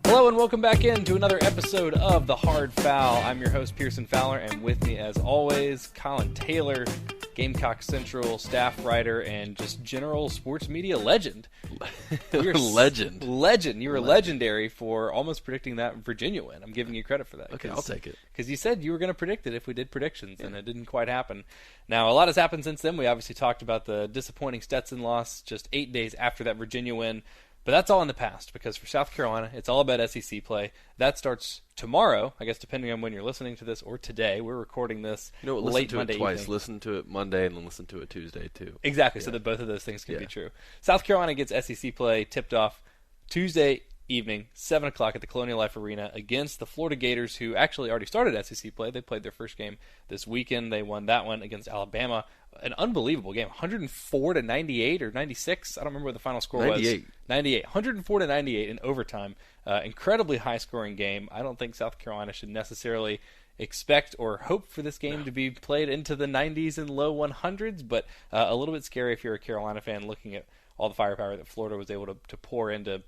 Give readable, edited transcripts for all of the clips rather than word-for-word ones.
Hello and welcome back into another episode of The Hard Fowl. I'm your host, Pearson Fowler, and with me, as always, Collyn Taylor, Gamecock Central staff writer and just general sports media legend. Legend. You were legendary for almost predicting that Virginia win. I'm giving you credit for that. Okay, I'll take it. Because you said you were going to predict it if we did predictions, and it didn't quite happen. Now, a lot has happened since then. We obviously talked about the disappointing Stetson loss just 8 days after that Virginia win. But that's all in the past, because for South Carolina, it's all about SEC play. That starts tomorrow, I guess, depending on when you're listening to this, or today. We're recording this late Monday evening. Listen to it twice. Listen to it Monday and then listen to it Tuesday, too. Exactly, so that both of those things can be true. South Carolina gets SEC play tipped off Tuesday evening, 7 o'clock at the Colonial Life Arena against the Florida Gators, who actually already started SEC play. They played their first game this weekend. They won that one against Alabama. An unbelievable game, 104-98 or 96. I don't remember what the final score 98. was. 98. 104-98 in overtime. Incredibly high-scoring game. I don't think South Carolina should necessarily expect or hope for this game to be played into the 90s and low 100s, but a little bit scary if you're a Carolina fan looking at all the firepower that Florida was able to pour into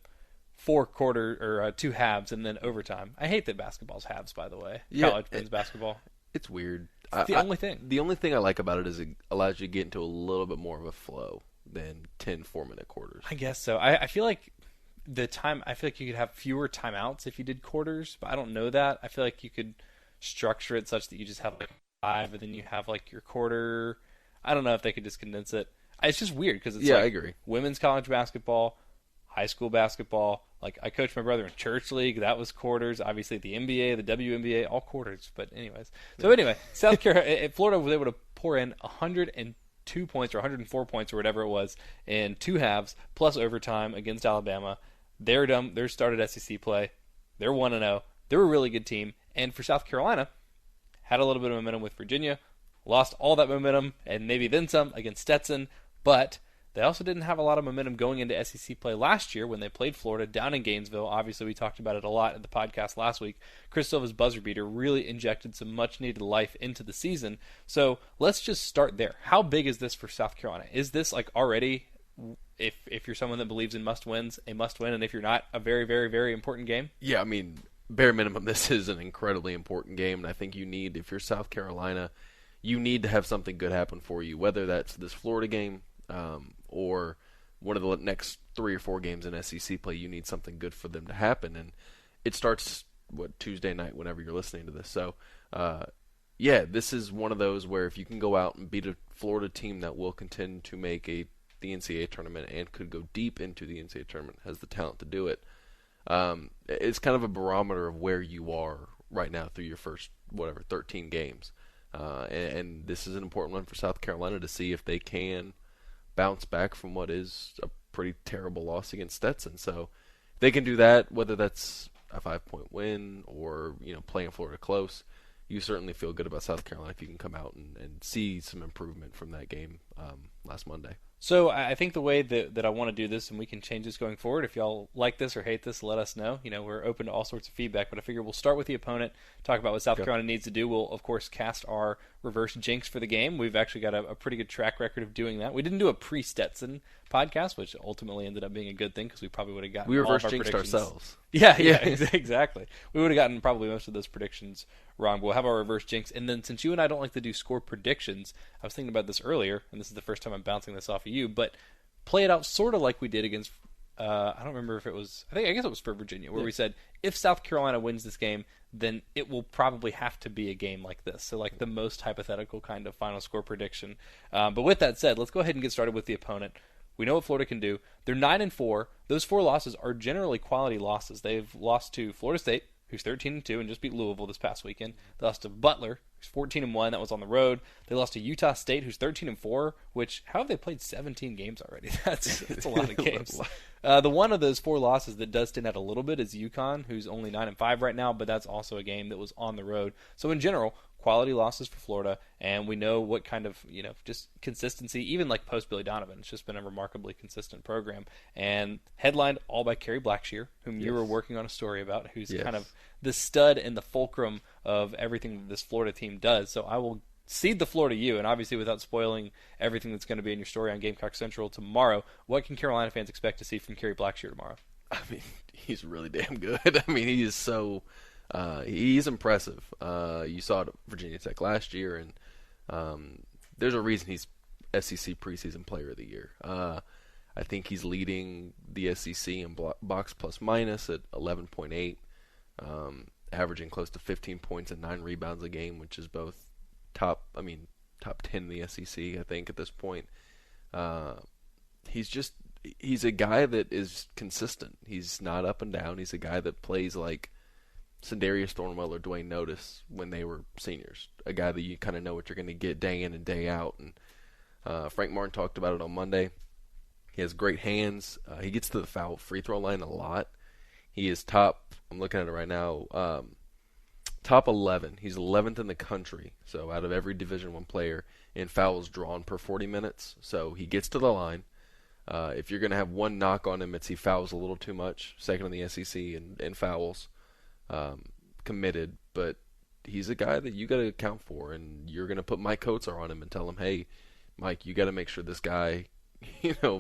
two halves and then overtime. I hate that basketball's halves, by the way. College men's basketball. It's weird. It's the only thing. The only thing I like about it is it allows you to get into a little bit more of a flow than 10 4-minute quarters. I guess so. I feel like you could have fewer timeouts if you did quarters, but I don't know that. I feel like you could structure it such that you just have like 5 and then you have like your quarter. I don't know if they could just condense it. It's just weird because it's I agree. Women's college basketball, high school basketball. Like, I coached my brother in church league. That was quarters. Obviously, the NBA, the WNBA, all quarters. But anyways. So anyway, South Carolina, Florida was able to pour in 102 points or 104 points or whatever it was in 2 halves plus overtime against Alabama. They're done. They're started SEC play. They're 1-0. They're a really good team. And for South Carolina, had a little bit of momentum with Virginia, lost all that momentum and maybe then some against Stetson, but they also didn't have a lot of momentum going into SEC play last year when they played Florida down in Gainesville. Obviously, we talked about it a lot in the podcast last week. Chris Silva's buzzer beater really injected some much-needed life into the season. So let's just start there. How big is this for South Carolina? Is this like already, if you're someone that believes in must-wins, a must-win, and if you're not, a very, very, very important game? Yeah, I mean, bare minimum, this is an incredibly important game, and I think if you're South Carolina, you need to have something good happen for you, whether that's this Florida game, or one of the next 3 or 4 games in SEC play. You need something good for them to happen, and it starts Tuesday night whenever you're listening to this. So this is one of those where if you can go out and beat a Florida team that will contend to make the NCAA tournament and could go deep into the NCAA tournament, has the talent to do it, it's kind of a barometer of where you are right now through your first 13 games, and this is an important one for South Carolina to see if they can bounce back from what is a pretty terrible loss against Stetson. So if they can do that, whether that's a 5-point win or playing Florida close, you certainly feel good about South Carolina if you can come out and see some improvement from that game last Monday. So I think the way that I want to do this, and we can change this going forward, if y'all like this or hate this, let us know. We're open to all sorts of feedback, but I figure we'll start with the opponent, talk about what South Carolina needs to do. We'll, of course, cast our reverse jinx for the game. We've actually got a pretty good track record of doing that. We didn't do a pre-Stetson podcast, which ultimately ended up being a good thing because we probably would have gotten all of our predictions. We reverse jinxed ourselves. Yeah, exactly. We would have gotten probably most of those predictions wrong, but we'll have our reverse jinx. And then since you and I don't like to do score predictions, I was thinking about this earlier, and this is the first time I'm bouncing this off of you, but play it out sort of like we did against, I don't remember if it was, I guess it was for Virginia, where we said, if South Carolina wins this game, then it will probably have to be a game like this. So like the most hypothetical kind of final score prediction. But with that said, let's go ahead and get started with the opponent. We know what Florida can do. They're 9-4. Those 4 losses are generally quality losses. They've lost to Florida State, who's 13-2 and just beat Louisville this past weekend. They lost to Butler, who's 14-1. That was on the road. They lost to Utah State, who's 13-4. Which, how have they played 17 games already? That's a lot of games. The one of those 4 losses that does stand out a little bit is UConn, who's only 9-5 right now, but that's also a game that was on the road. So in general, quality losses for Florida, and we know what kind of, just consistency, even like post Billy Donovan. It's just been a remarkably consistent program. And headlined all by Kerry Blackshear, whom you were working on a story about, who's kind of the stud and the fulcrum of everything that this Florida team does. So I will cede the floor to you, and obviously without spoiling everything that's going to be in your story on Gamecock Central tomorrow, what can Carolina fans expect to see from Kerry Blackshear tomorrow? I mean, he's really damn good. I mean, he is so he's impressive. You saw it at Virginia Tech last year, and there's a reason he's SEC preseason player of the year. I think he's leading the SEC in box plus minus at 11.8, averaging close to 15 points and 9 rebounds a game, which is both top 10 in the SEC, I think, at this point. He's a guy that is consistent. He's not up and down. He's a guy that plays like Sindarius Thornwell or Dwayne Notice when they were seniors. A guy that you kind of know what you're going to get day in and day out. And Frank Martin talked about it on Monday. He has great hands. He gets to the foul free throw line a lot. He is top, I'm looking at it right now, top 11. He's 11th in the country, so out of every Division I player, in fouls drawn per 40 minutes. So he gets to the line. If you're going to have one knock on him, it's he fouls a little too much. Second in the SEC in fouls committed. But he's a guy that you got to account for, and you're going to put Mike Coates on him and tell him, hey, Mike, you got to make sure this guy,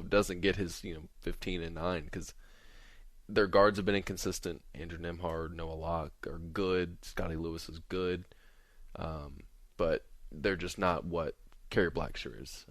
doesn't get his 15 and 9, because their guards have been inconsistent. Andrew Nembhard, Noah Locke are good. Scotty Lewis is good, but they're just not what Kerry Blackshear is.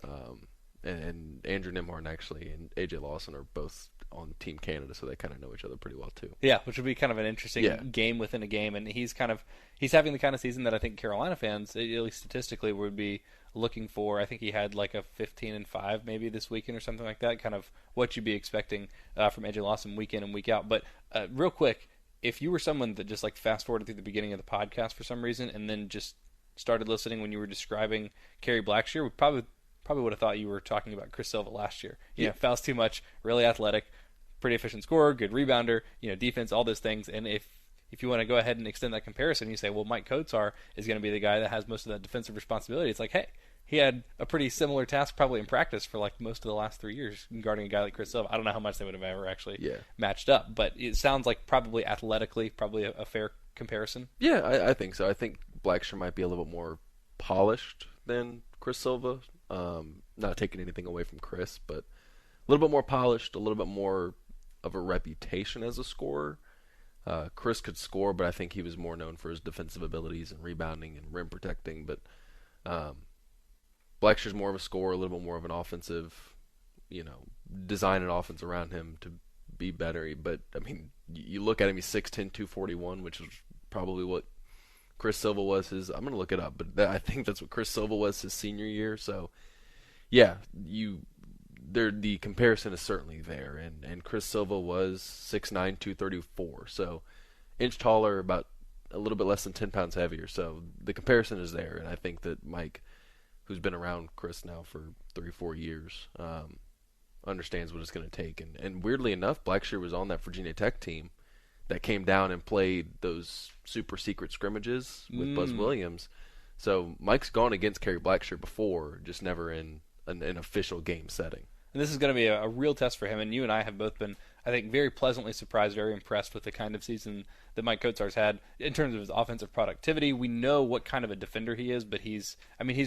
And Andrew Nembhard and AJ Lawson are both on Team Canada, so they kind of know each other pretty well too. Yeah, which would be kind of an interesting game within a game, and he's having the kind of season that I think Carolina fans, at least statistically, would be looking for. I think he had like a 15-5 maybe this weekend or something like that, kind of what you'd be expecting from AJ Lawson week in and week out. But real quick, if you were someone that just like fast forwarded through the beginning of the podcast for some reason and then just started listening when you were describing Kerry Blackshear, we probably would have thought you were talking about Chris Silva last year. Fouls too much, really athletic, pretty efficient scorer, good rebounder, defense, all those things. And if you want to go ahead and extend that comparison, you say, well, Mike Coates is going to be the guy that has most of that defensive responsibility. It's like, hey, he had a pretty similar task probably in practice for like most of the last 3 years guarding a guy like Chris Silva. I don't know how much they would have ever actually matched up, but it sounds like probably athletically, probably a fair comparison. Yeah, I think so. I think Blackshear might be a little bit more polished than Chris Silva. Not taking anything away from Chris, but a little bit more polished, a little bit more of a reputation as a scorer. Chris could score, but I think he was more known for his defensive abilities and rebounding and rim protecting. But Blackshear's more of a scorer, a little bit more of an offensive, design an offense around him to be better. But, I mean, you look at him, he's 6'10", 241, which is probably what Chris Silva was his. I'm going to look it up, but I think that's what Chris Silva was his senior year. So, yeah, the comparison is certainly there. And Chris Silva was 6'9", 234. So, inch taller, about a little bit less than 10 pounds heavier. So, the comparison is there. And I think that Mike, who's been around Chris now for 3-4 years, understands what it's going to take. And weirdly enough, Blackshear was on that Virginia Tech team that came down and played those super secret scrimmages with Buzz Williams. So Mike's gone against Kerry Blackshear before, just never in an official game setting. And this is going to be a real test for him, and you and I have both been, I think, very pleasantly surprised, very impressed with the kind of season that Mike Coates had in terms of his offensive productivity. We know what kind of a defender he is, but he's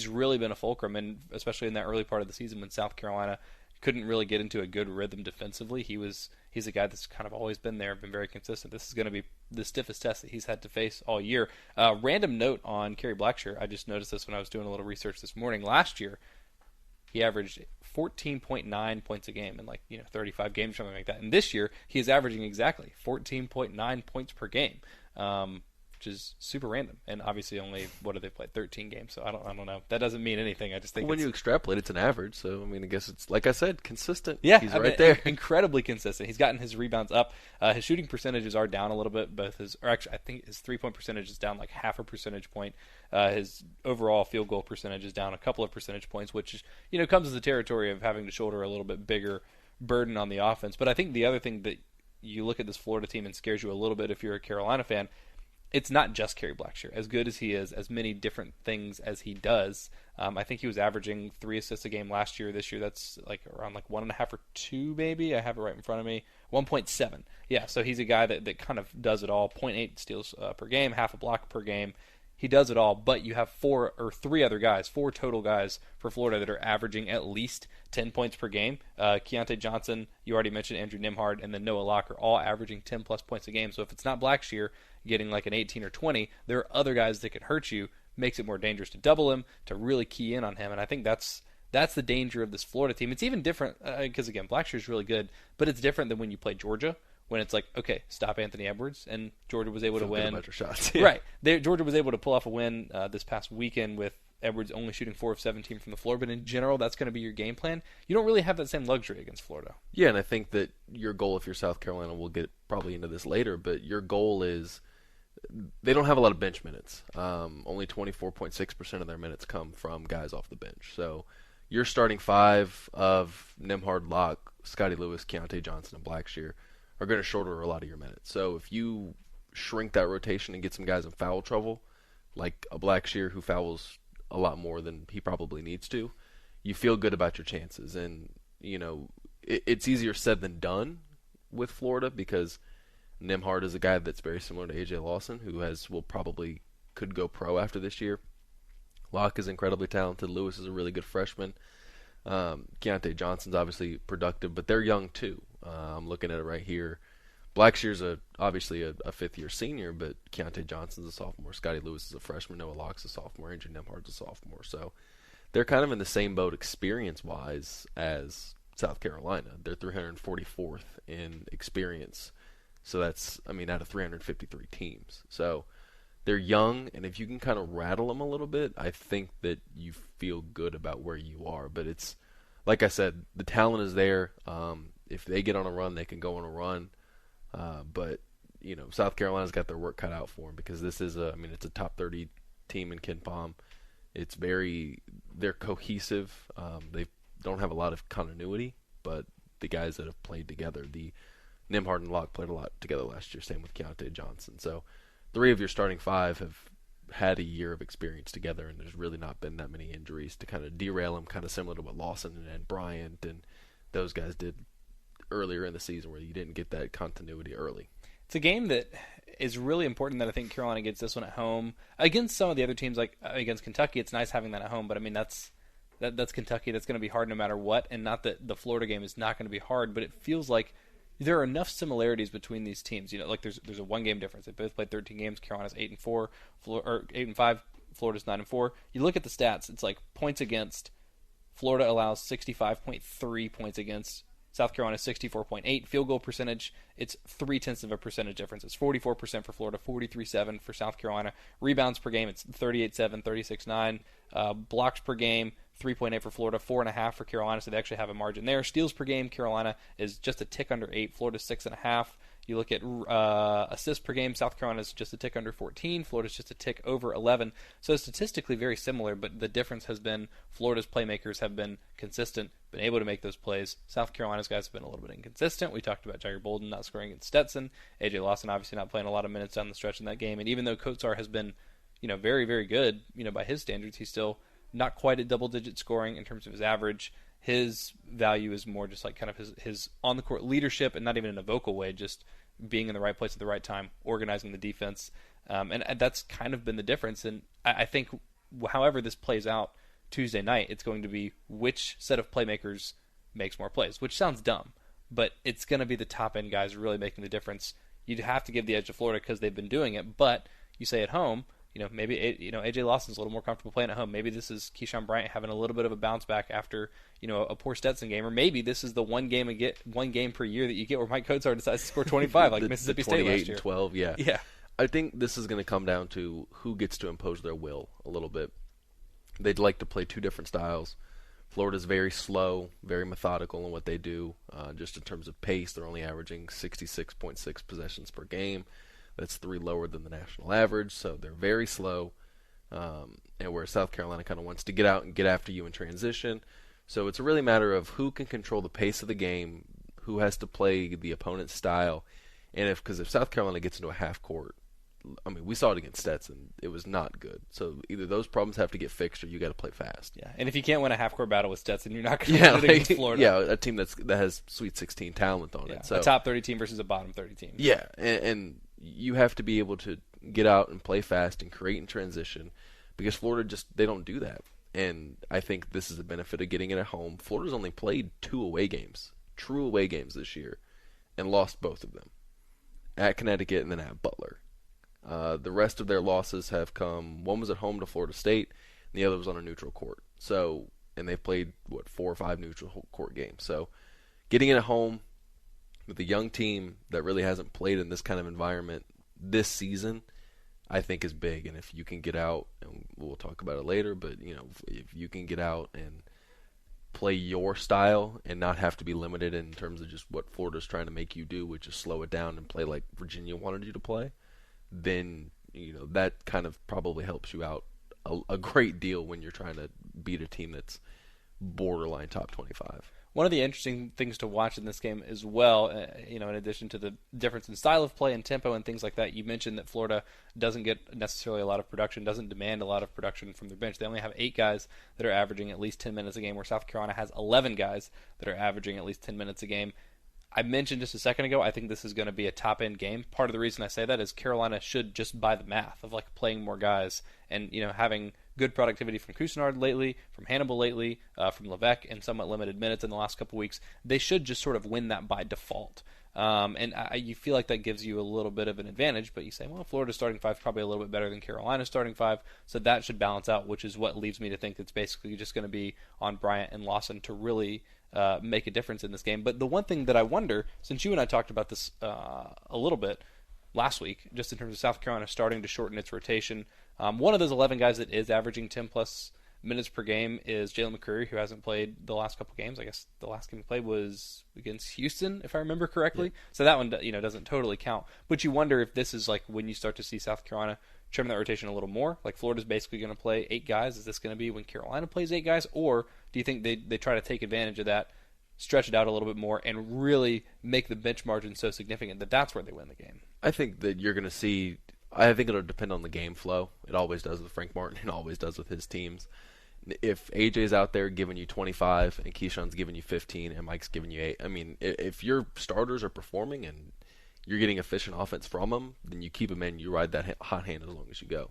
really been a fulcrum, and especially in that early part of the season when South Carolina couldn't really get into a good rhythm defensively. He's a guy that's kind of always been there, been very consistent. This is going to be the stiffest test that he's had to face all year. Random note on Kerry Blackshear, I just noticed this when I was doing a little research this morning. Last year, he averaged 14.9 points a game in 35 games, something like that. And this year, he is averaging exactly 14.9 points per game, which is super random. And obviously, only what do they play? 13 games. So I don't know. That doesn't mean anything. I just think when you extrapolate, it's an average. So I guess it's like I said, consistent. Yeah, he's right there. Incredibly consistent. He's gotten his rebounds up. His shooting percentages are down a little bit. I think his 3-point percentage is down like half a percentage point. His overall field goal percentage is down a couple of percentage points, which comes as the territory of having to shoulder a little bit bigger burden on the offense. But I think the other thing that you look at this Florida team and scares you a little bit if you're a Carolina fan, it's not just Kerry Blackshear. As good as he is, as many different things as he does, I think he was averaging 3 assists a game last year. This year, that's around 1.5 or 2, maybe. I have it right in front of me. 1.7. Yeah, so he's a guy that kind of does it all. 0.8 steals per game, half a block per game. he does it all, but you have 4 or 3 other guys, 4 total guys for Florida that are averaging at least 10 points per game. Keontae Johnson, you already mentioned Andrew Nimhard, and then Noah Locke are all averaging 10-plus points a game. So if it's not Blackshear getting like an 18 or 20, there are other guys that could hurt you, makes it more dangerous to double him, to really key in on him, and I think that's the danger of this Florida team. It's even different because, again, Blackshear's really good, but it's different than when you play Georgia, when it's like, okay, stop Anthony Edwards, and Georgia was able to win. About your shots. Yeah. Right. Georgia was able to pull off a win this past weekend with Edwards only shooting 4 of 17 from the floor, but in general, that's going to be your game plan. You don't really have that same luxury against Florida. Yeah, and I think that your goal, if you're South Carolina, we'll get probably into this later, but your goal is they don't have a lot of bench minutes. Only 24.6% of their minutes come from guys off the bench. So your starting 5 of Nimhard, Locke, Scotty Lewis, Keontae Johnson, and Blackshear are going to shorter a lot of your minutes. So if you shrink that rotation and get some guys in foul trouble, like a Blackshear who fouls a lot more than he probably needs to, you feel good about your chances. And, you know, it's easier said than done with Florida because Nimhard is a guy that's very similar to A.J. Lawson, who could go pro after this year. Locke is incredibly talented. Lewis is a really good freshman. Keontae Johnson's obviously productive, but they're young too. I'm looking at it right here. Blackshear's obviously a fifth-year senior, but Keontae Johnson's a sophomore. Scotty Lewis is a freshman. Noah Locke's a sophomore. Andrew Nimhard's a sophomore. So they're kind of in the same boat experience-wise as South Carolina. They're 344th in experience. So that's, out of 353 teams. So they're young, and if you can kind of rattle them a little bit, I think that you feel good about where you are. But it's, like I said, the talent is there. If they get on a run, they can go on a run. But, you know, South Carolina's got their work cut out for them because this is it's a top 30 team in KenPom. They're cohesive. They don't have a lot of continuity, but the guys that have played together, the Nimhard and Locke played a lot together last year, same with Keontae Johnson. So 3 of your starting 5 have had a year of experience together, and there's really not been that many injuries to kind of derail them, kind of similar to what Lawson and Bryant and those guys did earlier in the season where you didn't get that continuity early. It's a game that is really important that I think Carolina gets this one at home. Against some of the other teams, like against Kentucky, it's nice having that at home, but that's Kentucky. That's going to be hard no matter what, and not that the Florida game is not going to be hard, but it feels like there are enough similarities between these teams. You know, like there's a 1-game difference. They both played 13 games. Carolina's 8-4, or 8-5. Florida's 9-4. You look at the stats. It's like points against. Florida allows 65.3 points against. South Carolina 64.8. Field goal percentage, it's 0.3% difference. It's 44% for Florida, 43.7 for South Carolina. Rebounds per game, it's 38.7, 36.9. Blocks per game, 3.8 for Florida, 4.5 for Carolina, so they actually have a margin there. Steals per game, Carolina is just a tick under 8. Florida's 6.5. You look at assists per game, South Carolina's just a tick under 14. Florida's just a tick over 11. So statistically very similar, but the difference has been Florida's playmakers have been consistent, been able to make those plays. South Carolina's guys have been a little bit inconsistent. We talked about Jair Bolden not scoring against Stetson. A.J. Lawson obviously not playing a lot of minutes down the stretch in that game. And even though Kotsar has been, very, very good, by his standards, he's still not quite at double-digit scoring in terms of his average. His value is more just like kind of his on-the-court leadership, and not even in a vocal way, just being in the right place at the right time, organizing the defense. And that's kind of been the difference. And I think however this plays out Tuesday night, it's going to be which set of playmakers makes more plays, which sounds dumb, but it's going to be the top-end guys really making the difference. You'd have to give the edge to Florida because they've been doing it, but you say at home, maybe A.J. Lawson's a little more comfortable playing at home. Maybe this is Keyshawn Bryant having a little bit of a bounce back after a poor Stetson game, or maybe this is the one game per year that you get where Mike Kotsar decides to score 25 like Mississippi State last year. 12, yeah. Yeah. I think this is going to come down to who gets to impose their will a little bit. They'd like to play 2 different styles. Florida's very slow, very methodical in what they do. Just in terms of pace, they're only averaging 66.6 possessions per game. That's 3 lower than the national average, so they're very slow. And where South Carolina kind of wants to get out and get after you in transition. So it's a really matter of who can control the pace of the game, who has to play the opponent's style. And if South Carolina gets into a half court, we saw it against Stetson. It was not good. So either those problems have to get fixed or you got to play fast. Yeah, and if you can't win a half-court battle with Stetson, you're not going to win it against Florida. Yeah, a team that has Sweet 16 talent on it. So a top 30 team versus a bottom 30 team. Yeah, and you have to be able to get out and play fast and create in transition, because Florida they don't do that. And I think this is a benefit of getting it at home. Florida's only played 2 away games, true away games this year, and lost both of them, at Connecticut and then at Butler. The rest of their losses have come, one was at home to Florida State, and the other was on a neutral court. So, and they've played, 4 or 5 neutral court games. So, getting it at home with a young team that really hasn't played in this kind of environment this season, I think is big. And if you can get out, and we'll talk about it later, but if you can get out and play your style and not have to be limited in terms of just what Florida's trying to make you do, which is slow it down and play like Virginia wanted you to play, then that kind of probably helps you out a great deal when you're trying to beat a team that's borderline top 25. One of the interesting things to watch in this game as well, in addition to the difference in style of play and tempo and things like that, you mentioned that Florida doesn't get necessarily a lot of production, doesn't demand a lot of production from their bench. They only have 8 guys that are averaging at least 10 minutes a game, where South Carolina has 11 guys that are averaging at least 10 minutes a game. I mentioned just a second ago, I think this is going to be a top-end game. Part of the reason I say that is Carolina should just buy the math of playing more guys and having good productivity from Cousinard lately, from Hannibal lately, from Levesque in somewhat limited minutes in the last couple weeks. They should just sort of win that by default. You feel like that gives you a little bit of an advantage, but you say, well, Florida's starting 5 is probably a little bit better than Carolina's starting 5, so that should balance out, which is what leads me to think it's basically just going to be on Bryant and Lawson to really make a difference in this game. But the one thing that I wonder, since you and I talked about this a little bit last week, just in terms of South Carolina starting to shorten its rotation, one of those 11 guys that is averaging 10-plus minutes per game is Jalen McCreary, who hasn't played the last couple games. I guess the last game he played was against Houston, if I remember correctly. Yeah. So that one doesn't totally count. But you wonder if this is when you start to see South Carolina trim that rotation a little more. Florida's basically going to play 8 guys. Is this going to be when Carolina plays 8 guys? Or do you think they try to take advantage of that, stretch it out a little bit more, and really make the bench margin so significant that that's where they win the game? I think that you're going to see, I think it'll depend on the game flow. It always does with Frank Martin. It always does with his teams. If AJ's out there giving you 25 and Keyshawn's giving you 15 and Mike's giving you 8, I mean, if your starters are performing and you're getting efficient offense from them, then you keep them in, you ride that hot hand as long as you go.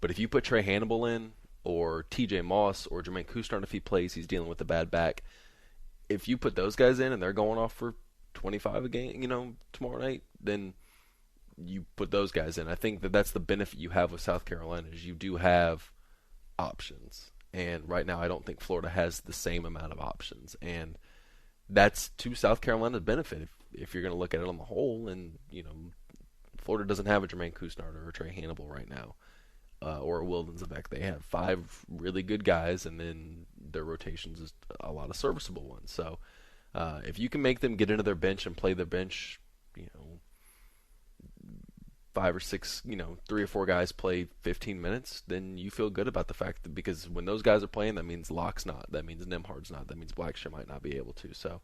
But if you put Trey Hannibal in, or TJ Moss, or Jermaine Cousinard, if he plays, he's dealing with a bad back. If you put those guys in and they're going off for 25 a game, tomorrow night, then you put those guys in. I think that's the benefit you have with South Carolina, is you do have options. And right now I don't think Florida has the same amount of options. And that's to South Carolina's benefit if you're going to look at it on the whole. And, Florida doesn't have a Jermaine Cousinard or a Trey Hannibal right now, or a Wilden Zevek. They have 5 really good guys, and then their rotations is a lot of serviceable ones. So if you can make them get into their bench and play their bench, 5 or 6, 3 or 4 guys play 15 minutes, then you feel good about the fact that, because when those guys are playing, that means Locke's not, that means Nemhard's not, that means Blackshear might not be able to. So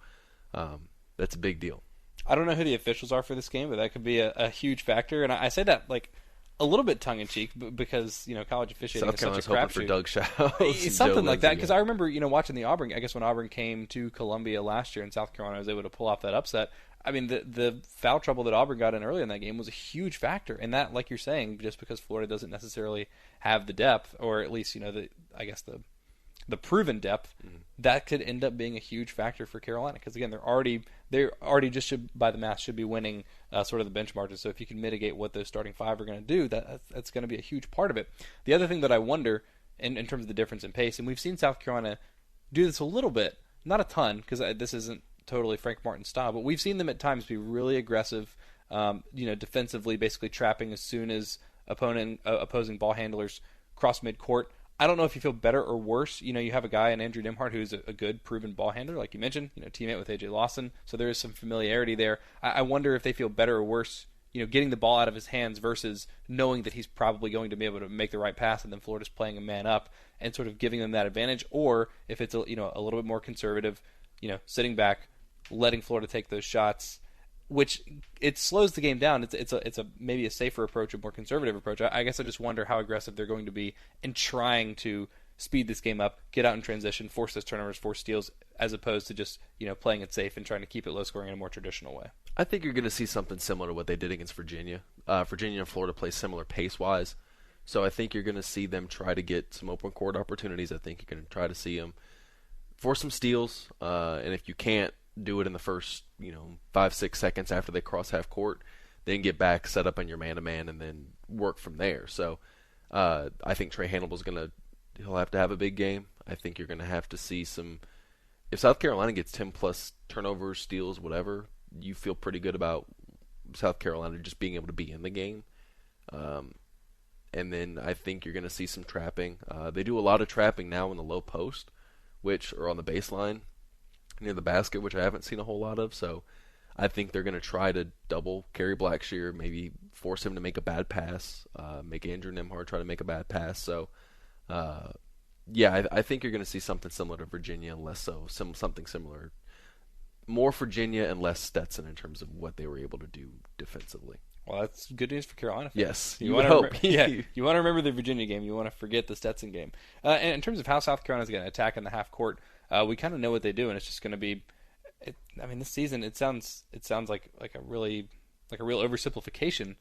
that's a big deal. I don't know who the officials are for this game, but that could be a huge factor. And I say that a little bit tongue-in-cheek, because college officiating is such a crapshoot. For Doug Shouse, something like that. Because I remember watching the Auburn. I guess when Auburn came to Columbia last year, and South Carolina was able to pull off that upset. I mean, the foul trouble that Auburn got in early in that game was a huge factor, and that, like you're saying, just because Florida doesn't necessarily have the depth, or at least the proven depth, that could end up being a huge factor for Carolina. Because again, they're already just by the math should be winning sort of the bench margin. So if you can mitigate what those starting 5 are going to do, that's going to be a huge part of it. The other thing that I wonder in terms of the difference in pace, and we've seen South Carolina do this a little bit, not a ton, because this isn't totally Frank Martin style, but we've seen them at times be really aggressive, defensively, basically trapping as soon as opposing ball handlers cross midcourt. I don't know if you feel better or worse. You have a guy in Andrew Nemhard who's a good, proven ball handler, like you mentioned, teammate with AJ Lawson, so there is some familiarity there. I wonder if they feel better or worse, getting the ball out of his hands versus knowing that he's probably going to be able to make the right pass, and then Florida's playing a man up and sort of giving them that advantage, or if it's a little bit more conservative, sitting back, letting Florida take those shots, which it slows the game down. It's a maybe a safer approach, a more conservative approach. I guess I just wonder how aggressive they're going to be in trying to speed this game up, get out in transition, force those turnovers, force steals, as opposed to just playing it safe and trying to keep it low scoring in a more traditional way. I think you're going to see something similar to what they did against Virginia. Virginia and Florida play similar pace-wise, so I think you're going to see them try to get some open court opportunities. I think you're going to try to see them force some steals, and if you can't do it in the first 5-6 seconds after they cross half court, then get back, set up on your man-to-man, and then work from there. So I think Trey Hannibal's he'll have to have a big game. I think you're going to have to see some. If South Carolina gets 10-plus turnovers, steals, whatever, you feel pretty good about South Carolina just being able to be in the game. And then I think you're going to see some trapping. They do a lot of trapping now in the low post, or on the baseline near the basket, which I haven't seen a whole lot of. So I think they're going to try to double Kerry Blackshear, maybe force him to make a bad pass, make Andrew Nembhard try to make a bad pass. So, I think you're going to see something similar to Virginia, and less so something similar. More Virginia and less Stetson in terms of what they were able to do defensively. Well, that's good news for Carolina fans. Yes, you want to hope. You want to remember the Virginia game. You want to forget the Stetson game. And in terms of how South Carolina is going to attack in the half court, we kind of know what they do, and it's just going to be. This season it sounds like a real oversimplification,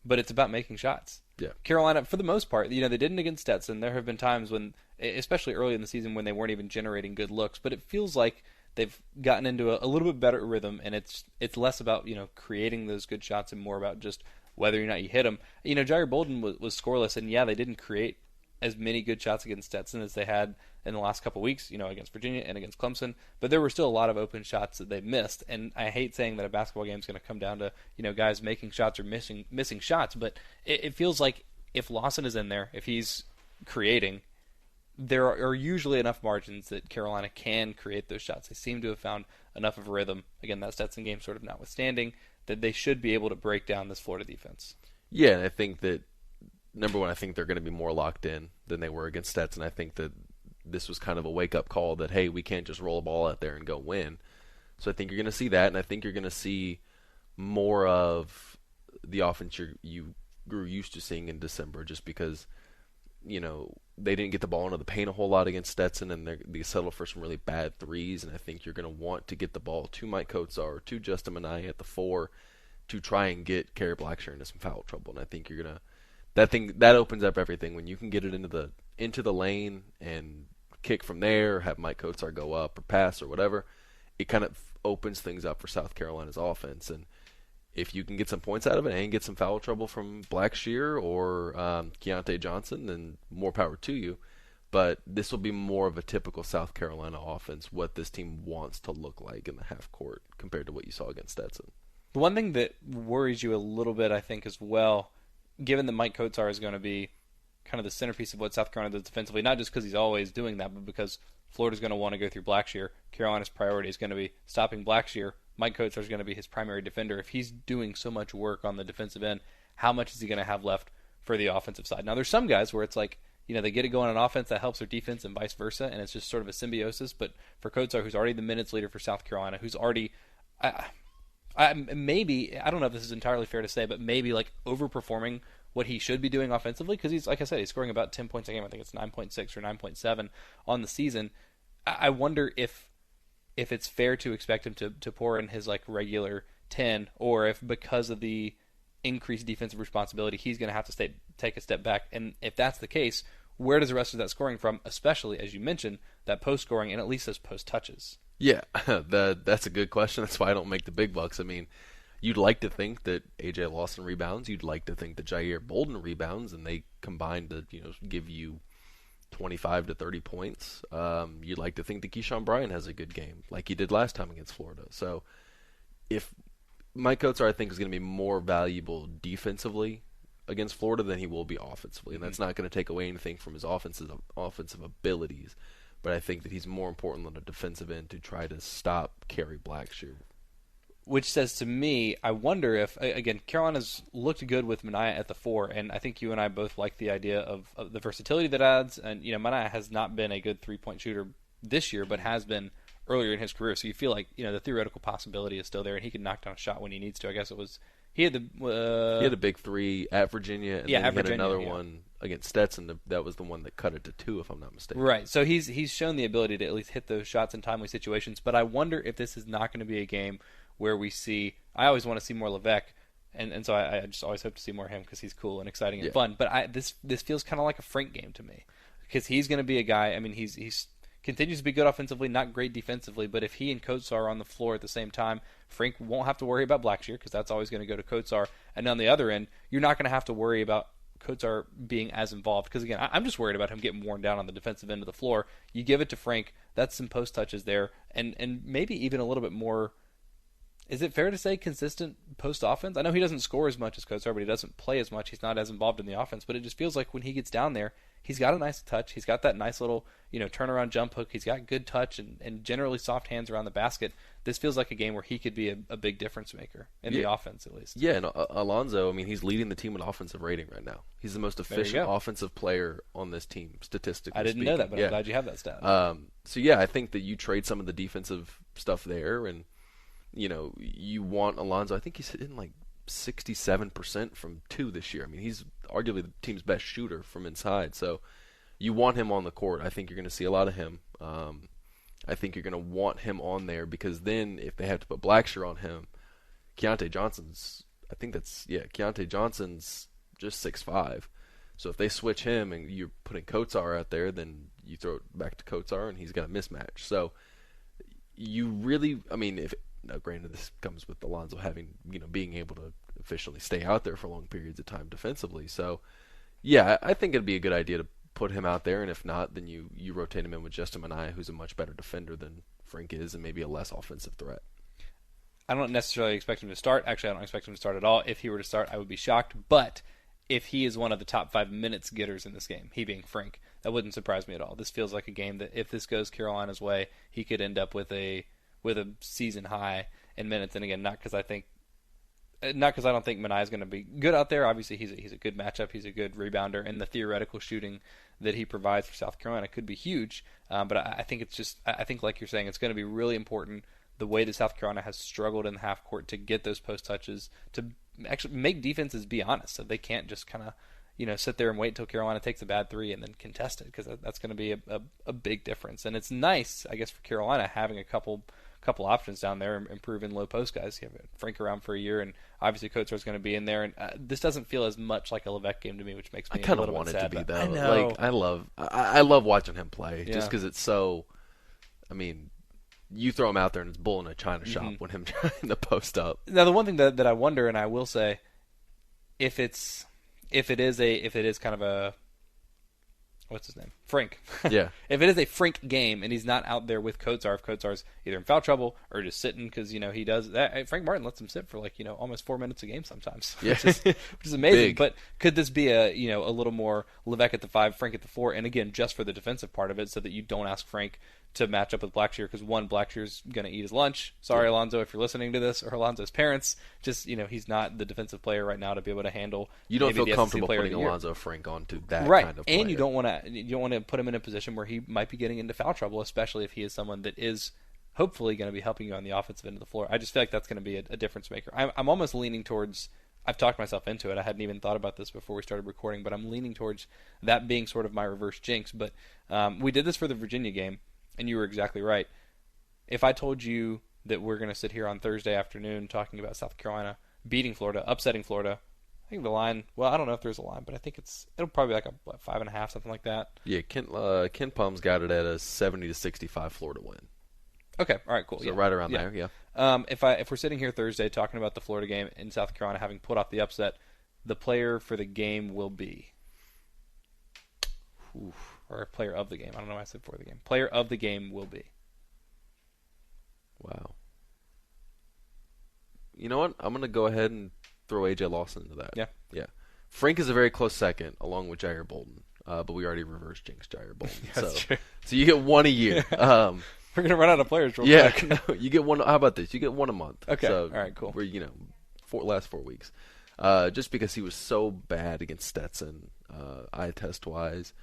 but it's about making shots. Yeah, Carolina, for the most part, they didn't against Stetson. There have been times when, especially early in the season, when they weren't even generating good looks. But it feels like they've gotten into a little bit better rhythm, and it's less about creating those good shots and more about just whether or not you hit them. Jair Bolden was scoreless, and they didn't create as many good shots against Stetson as they had in the last couple of weeks, against Virginia and against Clemson. But there were still a lot of open shots that they missed, and I hate saying that a basketball game is going to come down to guys making shots or missing shots, but it feels like if Lawson is in there, if he's creating, there are usually enough margins that Carolina can create those shots. They seem to have found enough of a rhythm, again, that Stetson game sort of notwithstanding, that they should be able to break down this Florida defense. Yeah, and I think that, number one, I think they're going to be more locked in than they were against Stetson. I think that this was kind of a wake-up call that, hey, we can't just roll a ball out there and go win. So I think you're going to see that, and I think you're going to see more of the offense you grew used to seeing in December, just because, they didn't get the ball into the paint a whole lot against Stetson, and they settled for some really bad threes, and I think you're going to want to get the ball to Mike Kotsar, to Justin Minaya at the 4, to try and get Kerry Blackshear into some foul trouble, and I think you're going to that opens up everything when you can get it into the lane and kick from there, have Mike Kotsar go up or pass or whatever. It kind of opens things up for South Carolina's offense, and if you can get some points out of it and get some foul trouble from Blackshear or Keontae Johnson, then more power to you. But this will be more of a typical South Carolina offense, what this team wants to look like in the half court compared to what you saw against Stetson. The one thing that worries you a little bit, I think, as well, given that Mike Kotsar is going to be kind of the centerpiece of what South Carolina does defensively, not just because he's always doing that, but because Florida's going to want to go through Blackshear. Carolina's priority is going to be stopping Blackshear. Mike Kotsar is going to be his primary defender. If he's doing so much work on the defensive end, how much is he going to have left for the offensive side? Now, there's some guys where it's like, they get it going on offense, that helps their defense, and vice versa, and it's just sort of a symbiosis. But for Kotsar, who's already the minutes leader for South Carolina, who's already, maybe, I don't know if this is entirely fair to say, but maybe like overperforming what he should be doing offensively, because he's, like I said, he's scoring about 10 points a game. I think it's 9.6 or 9.7 on the season. I wonder if it's fair to expect him to pour in his like regular 10, or if because of the increased defensive responsibility, he's going to have to take a step back. And if that's the case, where does the rest of that scoring from, especially, as you mentioned, that post scoring and at least those post touches? Yeah, that's a good question. That's why I don't make the big bucks. I mean, you'd like to think that A.J. Lawson rebounds. You'd like to think that Jair Bolden rebounds, and they combine to give you 25 to 30 points. You'd like to think that Keyshawn Bryant has a good game, like he did last time against Florida. So if Mike Kotsar, I think, is going to be more valuable defensively against Florida than he will be offensively, and that's not going to take away anything from his offensive abilities. But I think that he's more important on the defensive end to try to stop Kerry Blackshear. Which says to me, I wonder if, again, Carolina's looked good with Minaya at the 4, and I think you and I both like the idea of the versatility that adds. And, Minaya has not been a good three-point shooter this year, but has been earlier in his career. So you feel like, the theoretical possibility is still there, and he can knock down a shot when he needs to. I guess He had the he had a big 3 at Virginia, and then he had another one against Stetson. That was the one that cut it to 2, if I'm not mistaken. Right. So he's shown the ability to at least hit those shots in timely situations. But I wonder if this is not going to be a game where we see. I always want to see more Levesque, and so I just always hope to see more of him because he's cool and exciting and fun. But this feels kind of like a Frank game to me because he's going to be a guy. I mean, he's continues to be good offensively, not great defensively. But if he and Coates are on the floor at the same time, Frank won't have to worry about Blackshear because that's always going to go to Coatsar. And on the other end, you're not going to have to worry about Coatsar being as involved. Because, again, I'm just worried about him getting worn down on the defensive end of the floor. You give it to Frank, that's some post touches there, and maybe even a little bit more, is it fair to say, consistent post offense? I know he doesn't score as much as Coatsar, but he doesn't play as much. He's not as involved in the offense. But it just feels like when he gets down there, he's got a nice touch. He's got that nice little, turnaround jump hook. He's got good touch and generally soft hands around the basket. This feels like a game where he could be a big difference maker in the offense, at least. Yeah, and Alonzo, I mean, he's leading the team in offensive rating right now. He's the most efficient offensive player on this team, statistically I didn't speaking. know that, but I'm glad you have that stat. So, yeah, I think that you trade some of the defensive stuff there, and, you want Alonzo. I think he's hitting like 67% from 2 this year. I mean, he's arguably the team's best shooter from inside. So you want him on the court. I think you're going to see a lot of him. I think you're going to want him on there because then if they have to put Blackshear on him, Keontae Johnson's just 6'5". So if they switch him and you're putting Coatsar out there, then you throw it back to Coatsar and he's got a mismatch. So you really, I mean, now, granted, this comes with Alonzo having, being able to efficiently stay out there for long periods of time defensively. So, yeah, I think it'd be a good idea to put him out there, and if not, then you rotate him in with Justin Minaya, who's a much better defender than Frank is, and maybe a less offensive threat. I don't necessarily expect him to start. Actually, I don't expect him to start at all. If he were to start, I would be shocked. But if he is one of the top 5 minutes getters in this game, he being Frank, that wouldn't surprise me at all. This feels like a game that if this goes Carolina's way, he could end up with a season high in minutes. And again, not because I don't think Minaya is going to be good out there. Obviously, he's a good matchup. He's a good rebounder, and the theoretical shooting that he provides for South Carolina could be huge. But I think I think like you're saying, it's going to be really important the way that South Carolina has struggled in the half court to get those post touches, to actually make defenses be honest, so they can't just kind of sit there and wait until Carolina takes a bad 3 and then contest it, because that's going to be a big difference. And it's nice, I guess, for Carolina having a couple options down there, improving low post guys. You have Frank around for a year, and obviously Coatsar is going to be in there. And this doesn't feel as much like a Levesque game to me, which makes me a little bit sad. I kind of want it to be, though. I know. Like, I love watching him play, just because it's so. I mean, you throw him out there and it's bull in a china shop when him trying to post up. Now, the one thing that I wonder, and I will say, if it is kind of a, what's his name? Frank. Yeah. If it is a Frank game and he's not out there with Coatsar, if Coatsar's either in foul trouble or just sitting because, he does that. Frank Martin lets him sit for almost 4 minutes a game sometimes, yeah. which is amazing. Big. But could this be a little more Levesque at the 5, Frank at the 4, and again, just for the defensive part of it, so that you don't ask Frank to match up with Blackshear, because one, Blackshear's going to eat his lunch. Sorry, Alonzo, if you're listening to this, or Alonzo's parents. Just, he's not the defensive player right now to be able to handle. You don't feel comfortable putting Alonzo Frank onto that right. kind of player. And you don't want to put him in a position where he might be getting into foul trouble, especially if he is someone that is hopefully going to be helping you on the offensive end of the floor. I just feel like that's going to be a difference maker. I'm almost leaning towards, I've talked myself into it. I hadn't even thought about this before we started recording, but I'm leaning towards that being sort of my reverse jinx. But we did this for the Virginia game, and you were exactly right. If I told you that we're going to sit here on Thursday afternoon talking about South Carolina beating Florida, upsetting Florida, I think the line, well, I don't know if there's a line, but I think it'll probably be like a 5.5, something like that. Yeah, Ken Palm's got it at a 70-65 Florida win. Okay, all right, cool. So right around there, yeah. If we're sitting here Thursday talking about the Florida game in South Carolina having put off the upset, the player for the game will be, or player of the game. I don't know why I said for the game. Player of the game will be. Wow. You know what? I'm going to go ahead and throw AJ Lawson into that. Yeah. Frank is a very close second, along with Jair Bolden. But we already reversed jinx Jair Bolden. So you get one a year. We're going to run out of players real quick. Yeah, you get one. How about this? You get one a month. Okay. So all right, cool. We're, last 4 weeks. Just because he was so bad against Stetson, eye test-wise.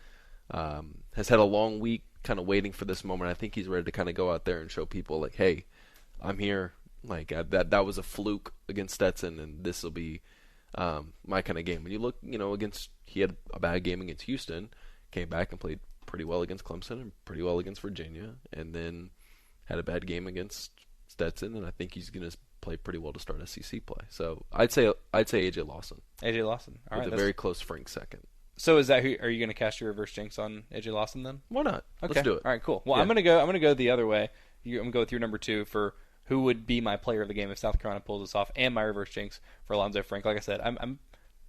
Has had a long week kind of waiting for this moment. I think he's ready to kind of go out there and show people, like, hey, I'm here. Like that was a fluke against Stetson, and this will be my kind of game. When you look, he had a bad game against Houston, came back and played pretty well against Clemson and pretty well against Virginia, and then had a bad game against Stetson, and I think he's going to play pretty well to start SEC play. So I'd say AJ Lawson. AJ Lawson. All right, with a very close Frank second. So is that who? Are you going to cast your reverse jinx on AJ Lawson then? Why not? Okay. Let's do it. All right, cool. Well, Yeah. I'm gonna go the other way. I'm gonna go with your number 2 for who would be my player of the game if South Carolina pulls this off, and my reverse jinx for Alonzo Frank. Like I said, I'm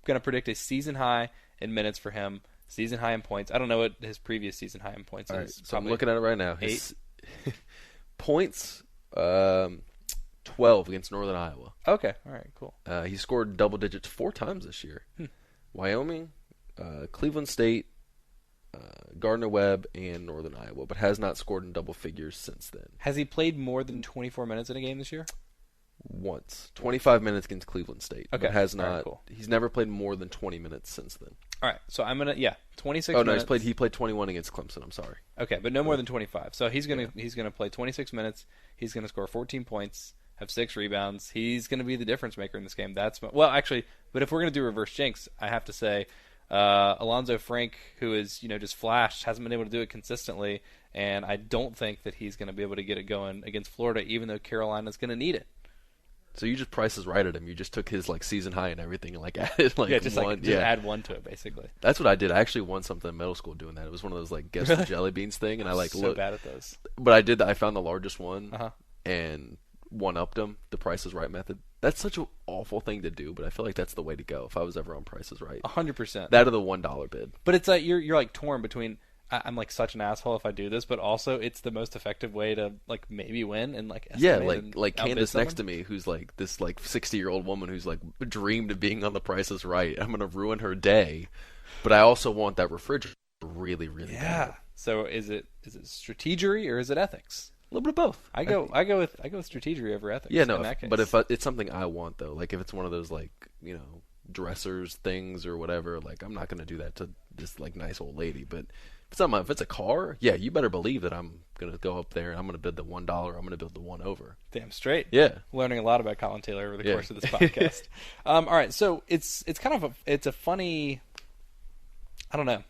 gonna predict a season high in minutes for him, season high in points. I don't know what his previous season high in points All right, is. so I'm looking at it right now. 8. His points, 12 against Northern Iowa. Okay. All right. Cool. He scored double digits 4 times this year. Wyoming, Cleveland State, Gardner-Webb, and Northern Iowa, but has not scored in double figures since then. Has he played more than 24 minutes in a game this year? Once. 25 minutes against Cleveland State. Okay. But has not. All right, cool. He's never played more than 20 minutes since then. All right. So I'm gonna 26. Oh no, minutes. he played 21 against Clemson. I'm sorry. Okay, but no more than 25. So he's gonna play 26 minutes. He's gonna score 14 points, have 6 rebounds. He's gonna be the difference maker in this game. But if we're gonna do reverse jinx, I have to say Alonzo Frank, who is just flashed, hasn't been able to do it consistently, and I don't think that he's gonna be able to get it going against Florida, even though Carolina's gonna need it. So you just prices right at him. You just took his season high and everything and added just one. add 1 to it basically. That's what I did. I actually won something in middle school doing that. It was one of those guess the jelly beans thing, and I so looked. bad at those. But I did that. I found the largest one and one-upped them. The Price is Right method. That's such an awful thing to do, but I feel like that's the way to go. If I was ever on Price is Right, 100%. That or the $1 bid. But it's you're torn between. I'm such an asshole if I do this, but also it's the most effective way to maybe win and Candace next to me, who's this 60-year-old woman who's dreamed of being on The Price is Right. I'm gonna ruin her day, but I also want that refrigerator really, really bad. So is it strategery or is it ethics? A little bit of both. I go with strategery over ethics. Yeah, no, in that case. but if it's something I want though, if it's one of those dressers things or whatever, I'm not gonna do that to this nice old lady, but. If it's a car, yeah, you better believe that I'm going to go up there and I'm going to bid the $1. I'm going to bid the 1 over. Damn straight. Yeah. Learning a lot about Collyn Taylor over the course of this podcast. All right, so it's kind of a funny, I don't know,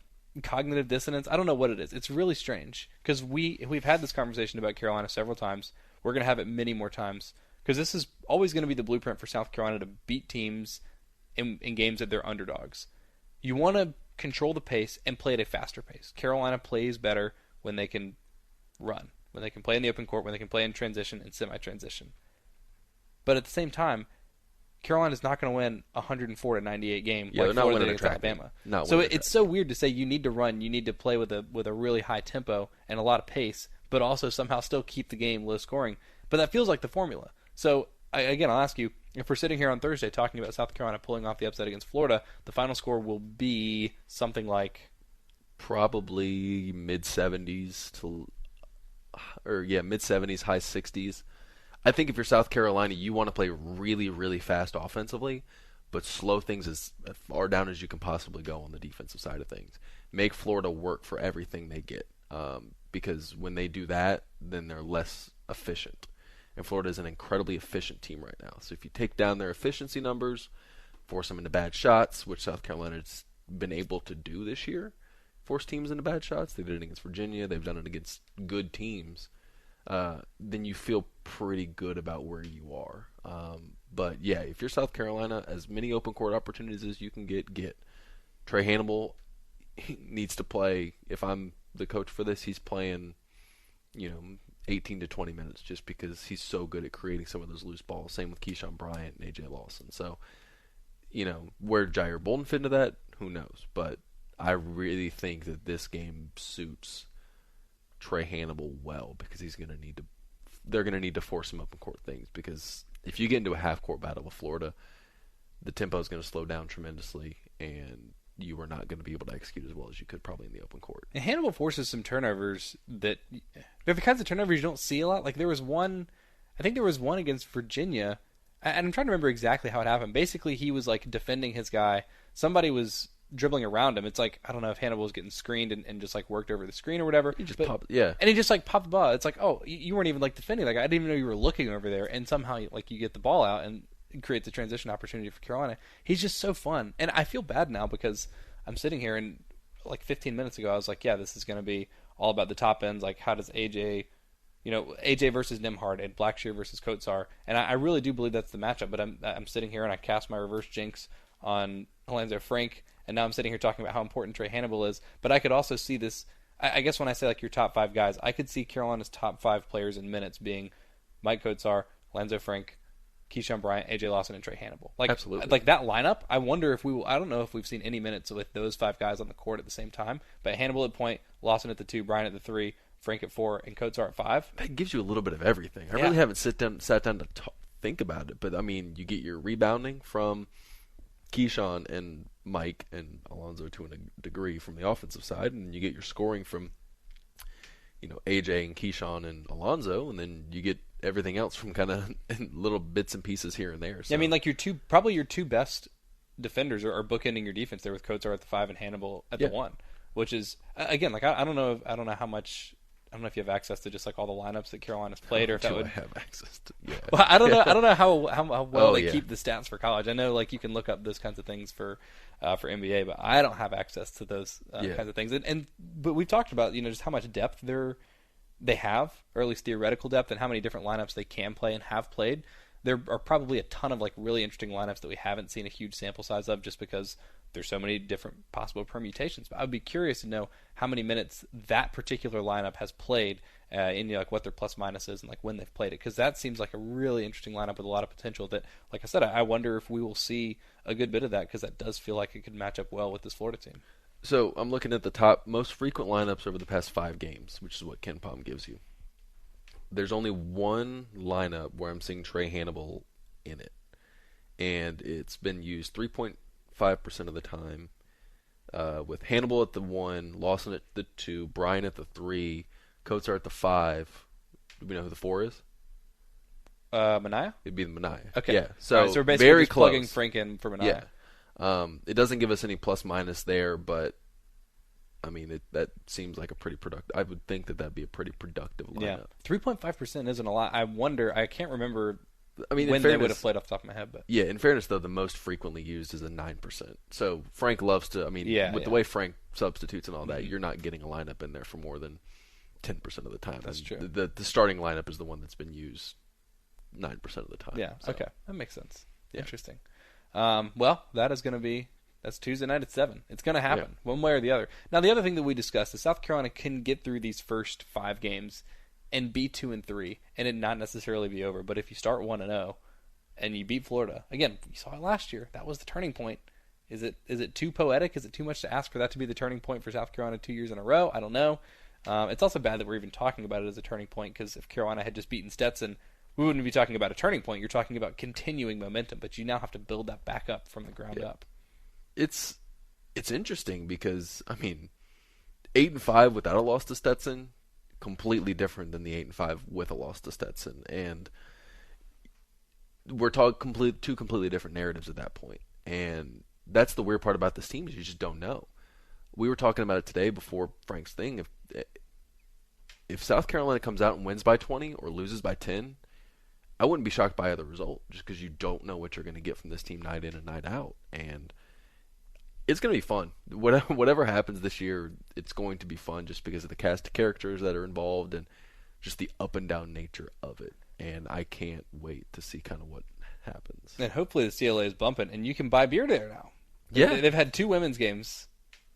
cognitive dissonance. I don't know what it is. It's really strange because we've had this conversation about Carolina several times. We're going to have it many more times because this is always going to be the blueprint for South Carolina to beat teams in games that they're underdogs. You want to control the pace and play at a faster pace. Carolina plays better when they can run, when they can play in the open court, when they can play in transition and semi-transition. But at the same time, Carolina's not going to win 104-98 game like Florida did against Alabama. So it's so weird to say you need to run, you need to play with a really high tempo and a lot of pace, but also somehow still keep the game low scoring. But that feels like the formula. So I'll ask you, if we're sitting here on Thursday talking about South Carolina pulling off the upset against Florida, the final score will be something like probably mid-70s, mid-70s, high 60s. I think if you're South Carolina, you want to play really, really fast offensively, but slow things as far down as you can possibly go on the defensive side of things. Make Florida work for everything they get, because when they do that, then they're less efficient. And Florida is an incredibly efficient team right now. So if you take down their efficiency numbers, force them into bad shots, which South Carolina's been able to do this year, force teams into bad shots. They did it against Virginia. They've done it against good teams. Then you feel pretty good about where you are. But, yeah, if you're South Carolina, as many open court opportunities as you can get. Trey Hannibal needs to play. If I'm the coach for this, he's playing, 18 to 20 minutes just because he's so good at creating some of those loose balls. Same with Keyshawn Bryant and A.J. Lawson. So, where Jair Bolden fit into that, who knows? But I really think that this game suits Trey Hannibal well because they're going to need to force some open court things because if you get into a half-court battle with Florida, the tempo is going to slow down tremendously and you are not going to be able to execute as well as you could probably in the open court. And Hannibal forces some turnovers that they're the kinds of turnovers you don't see a lot. There was one against Virginia, and I'm trying to remember exactly how it happened. Basically, he was defending his guy. Somebody was dribbling around him. It's like, I don't know if Hannibal was getting screened and just like worked over the screen or whatever. He just popped, yeah. And he just like popped the ball. It's like, oh, you weren't even like defending. Like I didn't even know you were looking over there. And somehow like you get the ball out and it creates a transition opportunity for Carolina. He's just so fun. And I feel bad now because I'm sitting here and like 15 minutes ago I was like, yeah, this is going to be all about the top ends. Like how does AJ versus Nimhard and Blackshear versus Kotsar. And I really do believe that's the matchup. But I'm sitting here and I cast my reverse jinx on Alonzo Frank. And now I'm sitting here talking about how important Trey Hannibal is. But I could also see this. I guess when I say like your top 5 guys, I could see Carolina's top 5 players in minutes being Mike Kotsar, Alonzo Frank, Keyshawn Bryant, AJ Lawson, and Trey Hannibal. Like, absolutely. Like that lineup, I wonder if I don't know if we've seen any minutes with those 5 guys on the court at the same time. But Hannibal at point, Lawson at the 2, Bryant at the 3, Frank at 4, and Kotsar at 5. That gives you a little bit of everything. I really haven't sat down to think about it. But, I mean, you get your rebounding from Keyshawn and Mike and Alonzo to a degree from the offensive side. And you get your scoring from, AJ and Keyshawn and Alonzo. And then you get everything else from kind of little bits and pieces here and there. So. Yeah, I mean, like your two best defenders are bookending your defense there with Kotsar at the 5 and Hannibal at the 1, which is again like I don't know how much. I don't know if you have access to just like all the lineups that Carolina's played, or if that would I have access to. Yeah. Well, I don't know. I don't know how well they keep the stats for college. I know like you can look up those kinds of things for NBA, but I don't have access to those kinds of things. But we've talked about just how much depth they have, or at least theoretical depth, and how many different lineups they can play and have played. There are probably a ton of like really interesting lineups that we haven't seen a huge sample size of, just because there's so many different possible permutations. But I would be curious to know how many minutes that particular lineup has played, in like what their plus minus is and like when they've played it, because that seems like a really interesting lineup with a lot of potential. That, like I said, I wonder if we will see a good bit of that, because that does feel like it could match up well with this Florida team. So I'm looking at the top most frequent lineups over the past 5 games, which is what KenPom gives you. There's only one lineup where I'm seeing Trey Hannibal in it, and it's been used 3.5% of the time, with Hannibal at the 1, Lawson at the 2, Bryant at the 3, Kotsar at the 5. Do we know who the 4 is? Mania? It'd be the Mania. Okay. Yeah. So, right, so we're basically very just close. plugging Frank in for Mania. Yeah. It doesn't give us any plus minus there, but I mean that seems like a pretty productive. I would think that'd be a pretty productive lineup. Yeah. 3.5% isn't a lot. I wonder. I can't remember. I mean, when fairness, they would have played off the top of my head, but yeah. In fairness, though, the most frequently used is a 9%. So Frank loves to. I mean, the way Frank substitutes and all that, you're not getting a lineup in there for more than 10% of the time. That's true. The starting lineup is the one that's been used 9% of the time. Yeah. So. Okay, that makes sense. Yeah. Interesting. Well, that's Tuesday night at 7. It's going to happen one way or the other. Now, the other thing that we discussed is South Carolina can get through these first 5 games and be 2-3, and it not necessarily be over. But if you start 1-0 and you beat Florida, again, you saw it last year. That was the turning point. Is it too poetic? Is it too much to ask for that to be the turning point for South Carolina 2 years in a row? I don't know. It's also bad that we're even talking about it as a turning point, because if Carolina had just beaten Stetson, we wouldn't be talking about a turning point. You're talking about continuing momentum, but you now have to build that back up from the ground up. It's interesting because, I mean, 8-5 without a loss to Stetson, completely different than the 8-5 with a loss to Stetson, and we're talking two completely different narratives at that point. And that's the weird part about this team, is you just don't know. We were talking about it today before Frank's thing. If South Carolina comes out and wins by 20 or loses by 10, I wouldn't be shocked by either result, just because you don't know what you're going to get from this team night in and night out. And it's going to be fun. Whatever happens this year, it's going to be fun, just because of the cast of characters that are involved and just the up and down nature of it. And I can't wait to see kind of what happens. And hopefully the CLA is bumping, and you can buy beer there now. Yeah. They've had 2 women's games.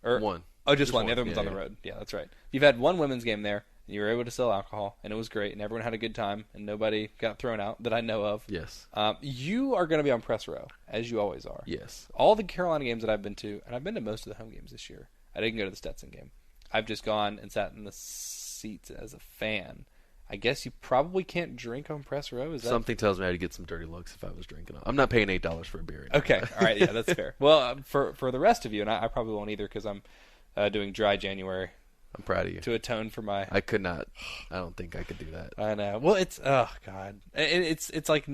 One. Oh, just one. The other one's on the road. Yeah, that's right. You've had 1 women's game there, and you were able to sell alcohol, and it was great, and everyone had a good time, and nobody got thrown out that I know of. Yes. You are going to be on press row, as you always are. Yes. All the Carolina games that I've been to, and I've been to most of the home games this year. I didn't go to the Stetson game. I've just gone and sat in the seats as a fan. I guess you probably can't drink on press row. Is that something tells me I'd get some dirty looks if I was drinking. I'm not paying $8 for a beer anymore. Okay, all right, yeah, that's fair. Well, for the rest of you, and I probably won't either, because I'm doing dry January. I'm proud of you. To atone for my... I could not. I don't think I could do that. I know. Well, it's... Oh, God. It's like...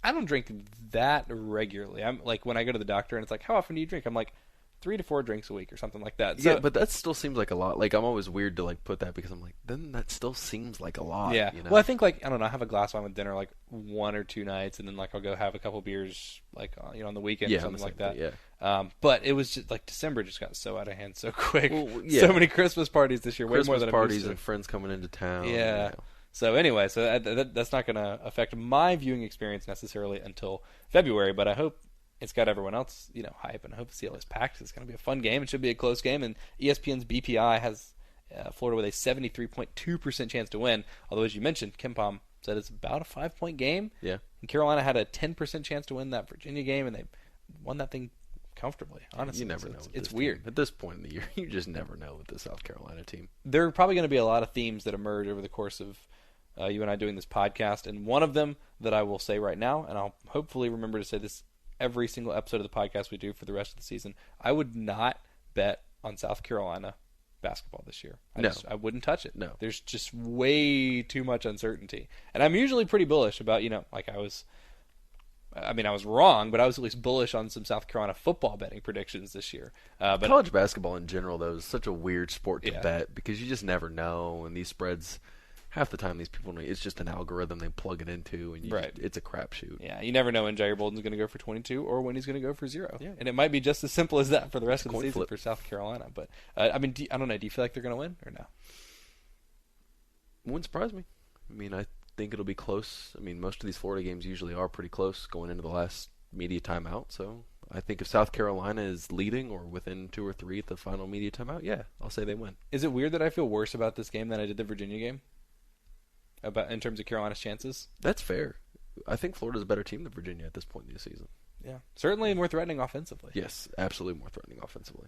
I don't drink that regularly. I'm like, when I go to the doctor and it's like, how often do you drink? I'm like, 3 to 4 drinks a week or something like that. Yeah, but that still seems like a lot. Like, I'm always weird to like put that because I'm like, then that still seems like a lot. Yeah. You know? Well, I think like I don't know, I have a glass of wine with dinner like 1 or 2 nights, and then like I'll go have a couple beers like on the weekend or something like that. Yeah. But it was just like December just got so out of hand so quick. Well, yeah. So many Christmas parties this year, way more than parties I'm used to. and friends coming into town. Yeah. So anyway, that's not going to affect my viewing experience necessarily until February, but I hope it's got everyone else, hype, and I hope to see all this packed. It's going to be a fun game. It should be a close game, and ESPN's BPI has Florida with a 73.2% chance to win. Although, as you mentioned, Kimpom said it's about a 5-point game. Yeah. And Carolina had a 10% chance to win that Virginia game, and they won that thing comfortably. Honestly, you never know. It's weird. At this point in the year, you just never know with the South Carolina team. There are probably going to be a lot of themes that emerge over the course of you and I doing this podcast, and one of them that I will say right now, and I'll hopefully remember to say this every single episode of the podcast we do for the rest of the season, I would not bet on South Carolina basketball this year. I wouldn't touch it. No. There's just way too much uncertainty. And I'm usually pretty bullish about, like I was wrong, but I was at least bullish on some South Carolina football betting predictions this year. But college basketball in general, though, is such a weird sport to bet because you just never know, and these spreads, half the time these people, it's just an algorithm they plug it into, and it's a crapshoot. Yeah, you never know when Jair Bolden's going to go for 22 or when he's going to go for 0. Yeah. And it might be just as simple as that for the rest of the season for South Carolina. But, I don't know. Do you feel like they're going to win or no? Wouldn't surprise me. I think it'll be close. Most of these Florida games usually are pretty close going into the last media timeout. So I think if South Carolina is leading or within 2 or 3 at the final media timeout, I'll say they win. Is it weird that I feel worse about this game than I did the Virginia game? In terms of Carolina's chances? That's fair. I think Florida's a better team than Virginia at this point in the season. Yeah. Certainly more threatening offensively. Yes, absolutely more threatening offensively.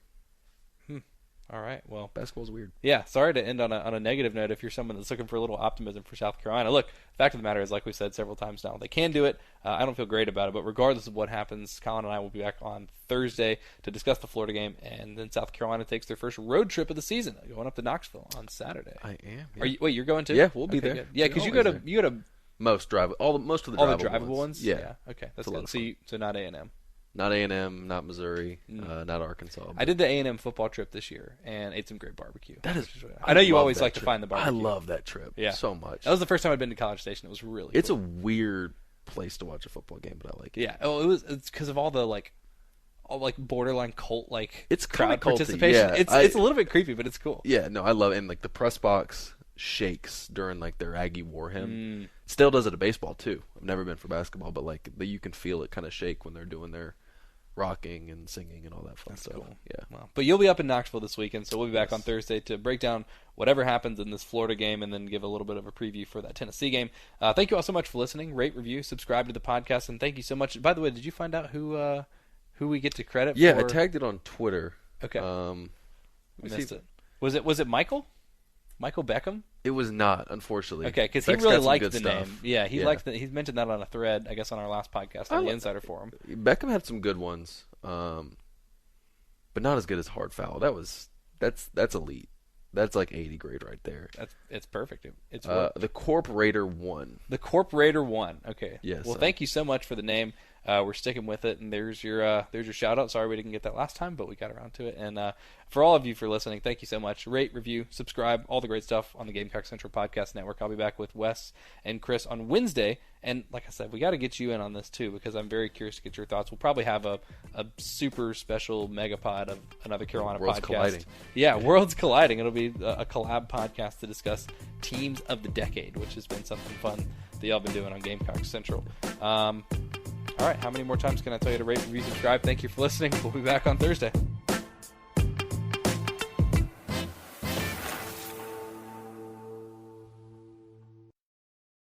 All right. Well, basketball's weird. Yeah. Sorry to end on a negative note if you're someone that's looking for a little optimism for South Carolina. Look, the fact of the matter is, like we said several times now, they can do it. I don't feel great about it, but regardless of what happens, Collyn and I will be back on Thursday to discuss the Florida game, and then South Carolina takes their first road trip of the season, going up to Knoxville on Saturday. I am. Yeah. Are you? Wait, you're going too? Yeah, we'll be there. Good. Yeah, because you go to most most of the drivable ones. Yeah. Okay, that's good. So not A&M. Not A&M, not Missouri, not Arkansas. I did the A&M football trip this year and ate some great barbecue. That is, I know you always like to find the barbecue. I love that trip so much. That was the first time I'd been to College Station. It was really It's a weird place to watch a football game, but I like it. Yeah. Oh, it's because of all borderline cult it's crowd culty, participation. Yeah. It's a little bit creepy, but it's cool. Yeah, no, I love it. And the press box shakes during their Aggie war hymn. Still does it at baseball too. I've never been for basketball, but you can feel it kind of shake when they're doing their rocking and singing and all that fun stuff. Cool. Yeah. Well, but you'll be up in Knoxville this weekend, so we'll be back on Thursday to break down whatever happens in this Florida game and then give a little bit of a preview for that Tennessee game. Thank you all so much for listening. Rate, review, subscribe to the podcast, and thank you so much. By the way, did you find out who we get to credit for? Yeah, I tagged it on Twitter. Okay. I missed it. Was it Michael? Michael Beckham? It was not, unfortunately. Okay, because he really liked the stuff. name. Yeah, he liked he mentioned that on a thread, I guess, on our last podcast on the Insider Forum. Beckham had some good ones, but not as good as Hard Fowl. That's elite. That's like 80 grade right there. It's perfect. It's the Corp Raider 1. The Corp Raider 1. Okay. Yes. Well, thank you so much for the name. We're sticking with it, and there's your shout out. Sorry we didn't get that last time, but we got around to it. And for all of you for listening, thank you so much. Rate, review, subscribe, all the great stuff on the Gamecock Central Podcast Network. I'll be back with Wes and Chris on Wednesday. And like I said, we got to get you in on this too, because I'm very curious to get your thoughts. We'll probably have a super special megapod of another Carolina Worlds podcast. Colliding. Yeah, Worlds Colliding. It'll be a collab podcast to discuss teams of the decade, which has been something fun that y'all been doing on Gamecock Central. All right, how many more times can I tell you to rate, review, subscribe? Thank you for listening. We'll be back on Thursday.